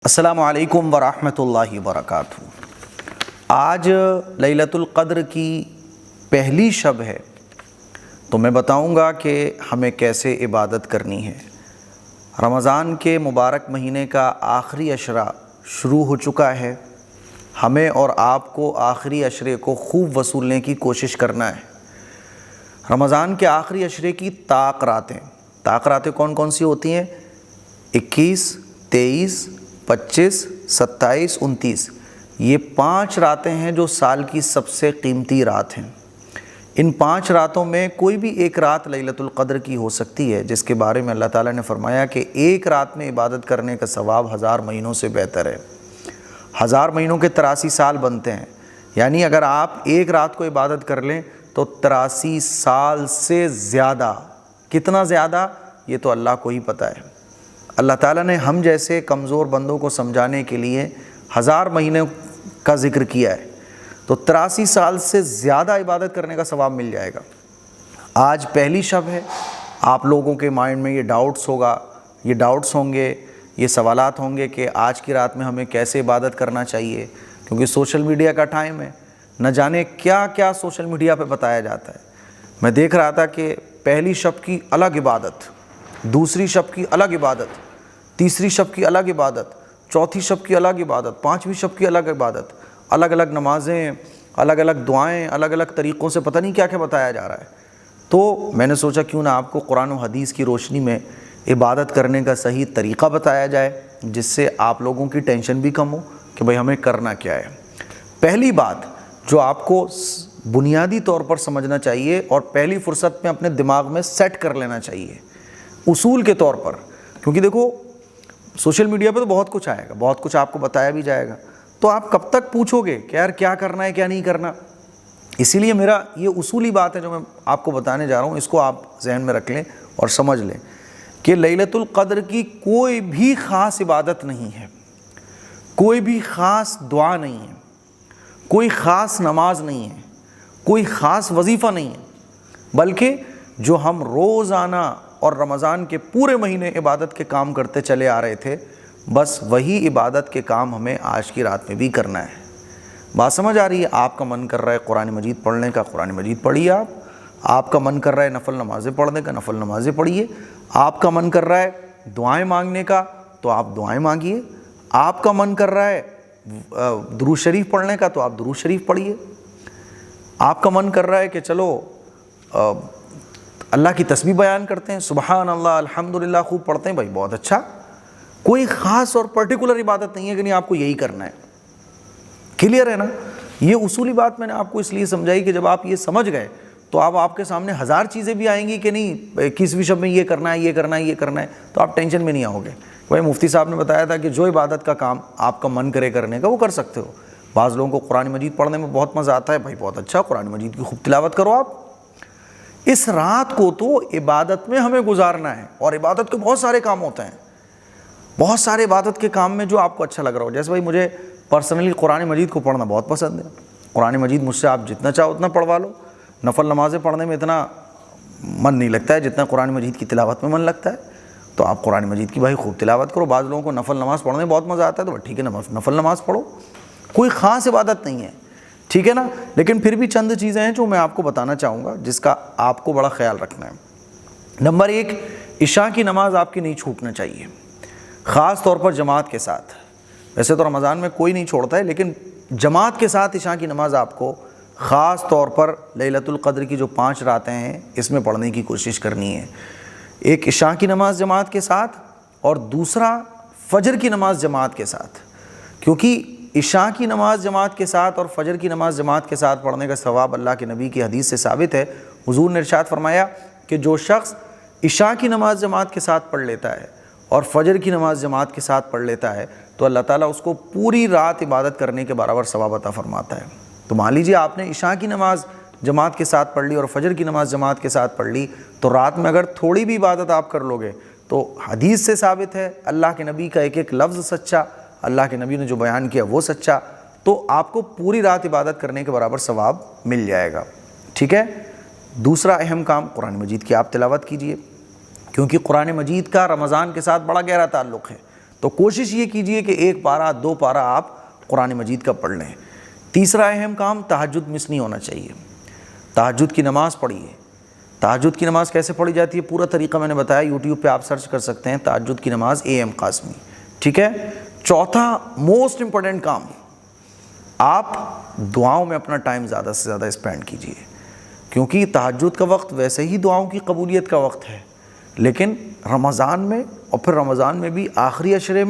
السلام علیکم ورحمۃ اللہ وبرکاتہ۔ آج لیلۃ القدر کی پہلی شب ہے، تو میں بتاؤں گا کہ ہمیں کیسے عبادت کرنی ہے۔ رمضان کے مبارک مہینے کا آخری عشرہ شروع ہو چکا ہے۔ ہمیں اور آپ کو آخری عشرے کو خوب وصولنے کی کوشش کرنا ہے۔ رمضان کے آخری عشرے کی طاق راتیں کون کون سی ہوتی ہیں؟ 21، 23، 25، 27، 29۔ یہ 5 راتیں ہیں جو سال کی سب سے قیمتی رات ہیں۔ ان 5 راتوں میں کوئی بھی ایک رات لیلۃ القدر کی ہو سکتی ہے، جس کے بارے میں اللہ تعالیٰ نے فرمایا کہ ایک رات میں عبادت کرنے کا ثواب 1000 مہینوں سے بہتر ہے۔ 1000 مہینوں کے 83 سال بنتے ہیں، یعنی اگر آپ ایک رات کو عبادت کر لیں تو 83 سال سے زیادہ۔ کتنا زیادہ؟ یہ تو اللہ کو ہی پتہ ہے۔ اللہ تعالیٰ نے ہم جیسے کمزور بندوں کو سمجھانے کے لیے 1000 مہینے کا ذکر کیا ہے، تو 83 سال سے زیادہ عبادت کرنے کا ثواب مل جائے گا۔ آج پہلی شب ہے، آپ لوگوں کے مائنڈ میں یہ ڈاؤٹس ہوں گے، یہ سوالات ہوں گے کہ آج کی رات میں ہمیں کیسے عبادت کرنا چاہیے، کیونکہ سوشل میڈیا کا ٹائم ہے، نہ جانے کیا کیا سوشل میڈیا پہ بتایا جاتا ہے۔ میں دیکھ رہا تھا کہ پہلی شب کی الگ عبادت، دوسری شب کی الگ عبادت، تیسری شب کی الگ عبادت، چوتھی شب کی الگ عبادت، 5ویں شب کی الگ عبادت، الگ الگ نمازیں، الگ الگ دعائیں، الگ الگ طریقوں سے پتہ نہیں کیا کیا بتایا جا رہا ہے۔ تو میں نے سوچا کیوں نہ آپ کو قرآن و حدیث کی روشنی میں عبادت کرنے کا صحیح طریقہ بتایا جائے، جس سے آپ لوگوں کی ٹینشن بھی کم ہو کہ بھئی ہمیں کرنا کیا ہے۔ پہلی بات جو آپ کو بنیادی طور پر سمجھنا چاہیے اور پہلی فرصت میں اپنے دماغ میں سیٹ کر لینا چاہیے اصول کے طور پر، کیونکہ دیکھو سوشل میڈیا پہ تو بہت کچھ آئے گا، بہت کچھ آپ کو بتایا بھی جائے گا، تو آپ کب تک پوچھو گے کہ یار کیا کرنا ہے کیا نہیں کرنا۔ اسی لیے میرا یہ اصولی بات ہے جو میں آپ کو بتانے جا رہا ہوں، اس کو آپ ذہن میں رکھ لیں اور سمجھ لیں کہ لیلۃ القدر کی کوئی بھی خاص عبادت نہیں ہے، کوئی بھی خاص دعا نہیں ہے، کوئی خاص نماز نہیں ہے، کوئی خاص وظیفہ نہیں ہے، بلکہ جو ہم روزانہ اور رمضان کے پورے مہینے عبادت کے کام کرتے چلے آ رہے تھے، بس وہی عبادت کے کام ہمیں آج کی رات میں بھی کرنا ہے۔ بات سمجھ آ رہی ہے؟ آپ کا من کر رہا ہے قرآن مجید پڑھنے کا، قرآن مجید پڑھیے۔ آپ کا من کر رہا ہے نفل نمازیں پڑھنے کا، نفل نمازیں پڑھیے۔ آپ کا من کر رہا ہے دعائیں مانگنے کا، تو آپ دعائیں مانگیے۔ آپ کا من کر رہا ہے درود شریف پڑھنے کا، تو آپ درود شریف پڑھیے۔ آپ کا من کر رہا ہے کہ چلو اللہ کی تسبیح بیان کرتے ہیں، سبحان اللہ، الحمدللہ خوب پڑھتے ہیں، بھائی بہت اچھا۔ کوئی خاص اور پرٹیکولر عبادت نہیں ہے کہ نہیں آپ کو یہی کرنا ہے۔ کلیئر ہے نا؟ یہ اصولی بات میں نے آپ کو اس لیے سمجھائی کہ جب آپ یہ سمجھ گئے تو اب آپ کے سامنے 1000 چیزیں بھی آئیں گی کہ نہیں 21ویں شب میں یہ کرنا ہے، یہ کرنا ہے، یہ کرنا ہے، تو آپ ٹینشن میں نہیں آؤ گے۔ بھائی مفتی صاحب نے بتایا تھا کہ جو عبادت کا کام آپ کا من کرے کرنے کا وہ کر سکتے ہو۔ بعض لوگوں کو قرآن مجید پڑھنے میں بہت مزہ آتا ہے، بھائی بہت اچھا، قرآن مجید کی خوب تلاوت کرو آپ۔ اس رات کو تو عبادت میں ہمیں گزارنا ہے، اور عبادت کے بہت سارے کام ہوتے ہیں، بہت سارے عبادت کے کام میں جو آپ کو اچھا لگ رہا ہو۔ جیسے بھائی مجھے پرسنلی قرآن مجید کو پڑھنا بہت پسند ہے، قرآن مجید مجھ سے آپ جتنا چاہو اتنا پڑھوا لو۔ نفل نمازیں پڑھنے میں اتنا من نہیں لگتا ہے جتنا قرآن مجید کی تلاوت میں من لگتا ہے، تو آپ قرآن مجید کی بھائی خوب تلاوت کرو۔ بعض لوگوں کو نفل نماز پڑھنے میں بہت مزہ آتا ہے، تو ٹھیک ہے نفل نماز پڑھو، کوئی خاص عبادت نہیں ہے، ٹھیک ہے نا؟ لیکن پھر بھی چند چیزیں ہیں جو میں آپ کو بتانا چاہوں گا، جس کا آپ کو بڑا خیال رکھنا ہے۔ نمبر 1، عشاء کی نماز آپ کی نہیں چھوٹنا چاہیے، خاص طور پر جماعت کے ساتھ۔ ویسے تو رمضان میں کوئی نہیں چھوڑتا ہے، لیکن جماعت کے ساتھ عشاء کی نماز آپ کو خاص طور پر لیلۃ القدر کی جو 5 راتیں ہیں اس میں پڑھنے کی کوشش کرنی ہے۔ ایک عشاء کی نماز جماعت کے ساتھ، اور دوسرا فجر کی نماز جماعت کے ساتھ، کیونکہ عشاء کی نماز جماعت کے ساتھ اور فجر کی نماز جماعت کے ساتھ پڑھنے کا ثواب اللہ کے نبی کی حدیث سے ثابت ہے۔ حضور نے ارشاد فرمایا کہ جو شخص عشاء کی نماز جماعت کے ساتھ پڑھ لیتا ہے اور فجر کی نماز جماعت کے ساتھ پڑھ لیتا ہے، تو اللہ تعالیٰ اس کو پوری رات عبادت کرنے کے برابر ثواب عطا فرماتا ہے۔ تو مان لیجیے آپ نے عشاء کی نماز جماعت کے ساتھ پڑھ لی اور فجر کی نماز جماعت کے ساتھ پڑھ لی، تو رات میں اگر تھوڑی بھی عبادت آپ کر لو گے تو حدیث سے ثابت ہے، اللہ کے نبی کا ایک ایک لفظ سچا، اللہ کے نبی نے جو بیان کیا وہ سچا، تو آپ کو پوری رات عبادت کرنے کے برابر ثواب مل جائے گا، ٹھیک ہے؟ دوسرا اہم کام، قرآن مجید کی آپ تلاوت کیجئے، کیونکہ قرآن مجید کا رمضان کے ساتھ بڑا گہرا تعلق ہے۔ تو کوشش یہ کیجئے کہ 1 پارہ 2 پارہ آپ قرآن مجید کا پڑھ لیں۔ تیسرا اہم کام، تہجد مس نہیں ہونا چاہیے۔ تہجد کی نماز پڑھیے۔ تہجد کی نماز کیسے پڑھی جاتی ہے پورا طریقہ میں نے بتایا، یوٹیوب پہ آپ سرچ کر سکتے ہیں تہجد کی نماز AM قاسمی، ٹھیک ہے۔ چوتھا موسٹ امپورٹنٹ کام، آپ دعاؤں میں اپنا ٹائم زیادہ سے زیادہ اسپینڈ کیجیے، کیونکہ تہجد کا وقت ویسے ہی دعاؤں کی قبولیت کا وقت ہے، لیکن رمضان میں اور پھر رمضان میں بھی آخری عشرے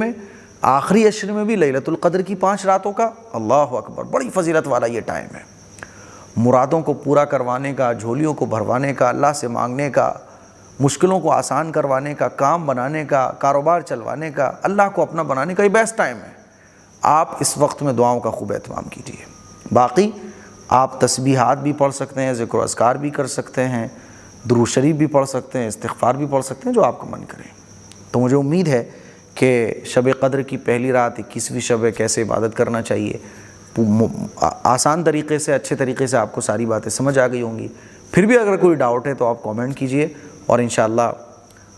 میں بھی لیلۃ القدر کی 5 راتوں کا، اللہ اکبر، بڑی فضیلت والا یہ ٹائم ہے۔ مرادوں کو پورا کروانے کا، جھولیوں کو بھروانے کا، اللہ سے مانگنے کا، مشکلوں کو آسان کروانے کا، کام بنانے کا، کاروبار چلوانے کا، اللہ کو اپنا بنانے کا یہ بیسٹ ٹائم ہے۔ آپ اس وقت میں دعاؤں کا خوب اہتمام کیجیے۔ باقی آپ تسبیحات بھی پڑھ سکتے ہیں، ذکر و اذکار بھی کر سکتے ہیں، درود شریف بھی پڑھ سکتے ہیں، استغفار بھی پڑھ سکتے ہیں، جو آپ کو من کرے۔ تو مجھے امید ہے کہ شب قدر کی پہلی رات 21ویں شب ہے، کیسے عبادت کرنا چاہیے، آسان طریقے سے، اچھے طریقے سے آپ کو ساری باتیں سمجھ آ گئی ہوں گی۔ پھر بھی اگر کوئی ڈاؤٹ ہے تو آپ کامنٹ کیجئے، اور انشاءاللہ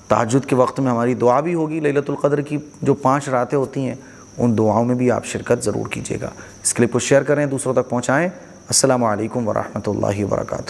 تہجد کے وقت میں ہماری دعا بھی ہوگی۔ لیلۃ القدر کی جو 5 راتیں ہوتی ہیں ان دعاؤں میں بھی آپ شرکت ضرور کیجیے گا۔ اس کلپ کو شیئر کریں، دوسروں تک پہنچائیں۔ السلام علیکم ورحمۃ اللہ وبرکاتہ۔